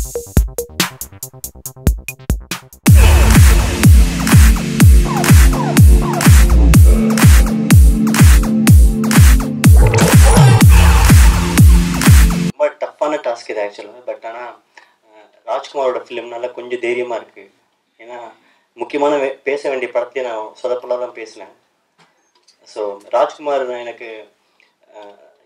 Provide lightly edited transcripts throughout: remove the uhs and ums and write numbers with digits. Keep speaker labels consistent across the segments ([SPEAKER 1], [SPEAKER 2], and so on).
[SPEAKER 1] ரொம்ப டஃப்பான டாஸ்க் இது ஆக்சுவலாக. பட் ஆனால் ராஜ்குமாரோட ஃபிலிம்னால கொஞ்சம் தைரியமாக இருக்குது. ஏன்னா முக்கியமான பேச வேண்டிய படத்தையும் நான் சொதப்பலாக தான் பேசினேன். ஸோ ராஜ்குமார் எனக்கு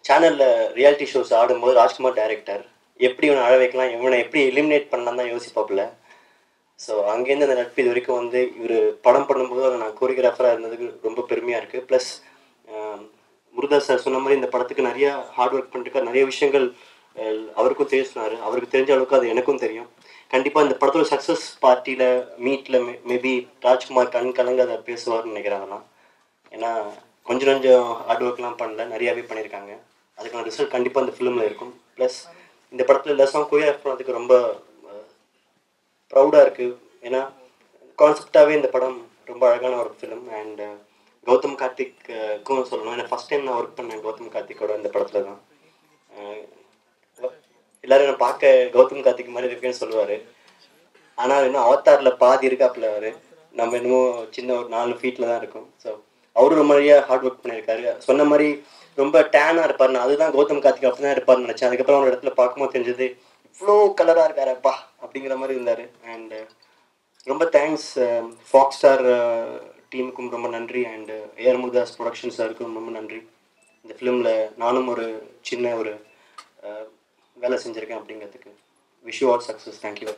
[SPEAKER 1] சேனலில் ரியாலிட்டி ஷோஸ் ஆடும்போது ராஜ்குமார் டைரக்டர் எப்படி இவனை அழ வைக்கலாம், இவனை எப்படி எலிமினேட் பண்ணலாம் தான் யோசிப்பாப்புல. ஸோ அங்கேருந்து அந்த நட்பு இது வரைக்கும் வந்து இவர் படம் பண்ணும்போது அதை நான் கோரியோகிராஃபராக இருந்ததுக்கு ரொம்ப பெருமையாக இருக்குது. ப்ளஸ் முருகதாஸ் சார் சொன்ன மாதிரி இந்த படத்துக்கு நிறையா ஹார்ட் ஒர்க் பண்ணிட்டு நிறைய விஷயங்கள் அவருக்கும் தெரிய சொன்னார். அவருக்கு தெரிஞ்ச அளவுக்கு அது எனக்கும் தெரியும். கண்டிப்பாக இந்த படத்தோட சக்ஸஸ் பார்ட்டியில் மீட்டில் மேபி ராஜ்குமார் கலங்க அதை பேசுவார்னு நினைக்கிறாங்கண்ணா. ஏன்னா கொஞ்சம் ஹார்ட் ஒர்க்லாம் பண்ணல, நிறையாவே பண்ணியிருக்காங்க. அதுக்கான ரிசல்ட் கண்டிப்பாக இந்த ஃபிலிமில் இருக்கும். ப்ளஸ் இந்த படத்தில் எல்லா சாங் கோரியோகிராஃப் பண்ணதுக்கு ரொம்ப ப்ரௌடாக இருக்குது. ஏன்னா கான்செப்டாகவே இந்த படம் ரொம்ப அழகான ஒரு ஃபிலிம். அண்ட் கௌதம் கார்த்திக்கும் சொல்லணும். ஏன்னா ஃபஸ்ட் டைம் நான் ஒர்க் பண்ணேன் கௌதம் கார்த்திக்கோட இந்த படத்தில் தான். எல்லோரும் நான் பார்க்க கௌதம் கார்த்திக் மாதிரி இருக்குன்னு சொல்லுவார். ஆனால் இன்னும் அவதாரில் பாதி இருக்காப்புல அவர். நம்ம இன்னமும் சின்ன ஒரு 4 ஃபீட்டில் தான் இருக்கும். ஸோ அவரும் ரொம்ப நிறையா ஹார்ட் ஒர்க் பண்ணியிருக்காரு. சொன்ன மாதிரி ரொம்ப டேனாக இருப்பார். நான் அதுதான் கௌதம் கார்த்திக் அப்படி தான் இருப்பார்னு நினச்சேன். அதுக்கப்புறம் ஒரு இடத்துல பார்க்கும்போது தெரிஞ்சது இவ்வளோ கலராக இருக்காருப்பா அப்படிங்கிற மாதிரி இருந்தார். அண்டு ரொம்ப தேங்க்ஸ் ஃபாக்ஸ் ஸ்டார் டீமுக்கும் ரொம்ப நன்றி. அண்டு ஏஆர் முருகதாஸ் ப்ரொடக்ஷன் சாருக்கும் ரொம்ப நன்றி. இந்த ஃபிலிமில் நானும் ஒரு சின்ன ஒரு வேலை செஞ்சுருக்கேன் அப்படிங்கிறதுக்கு. Wish you all success. Thank you.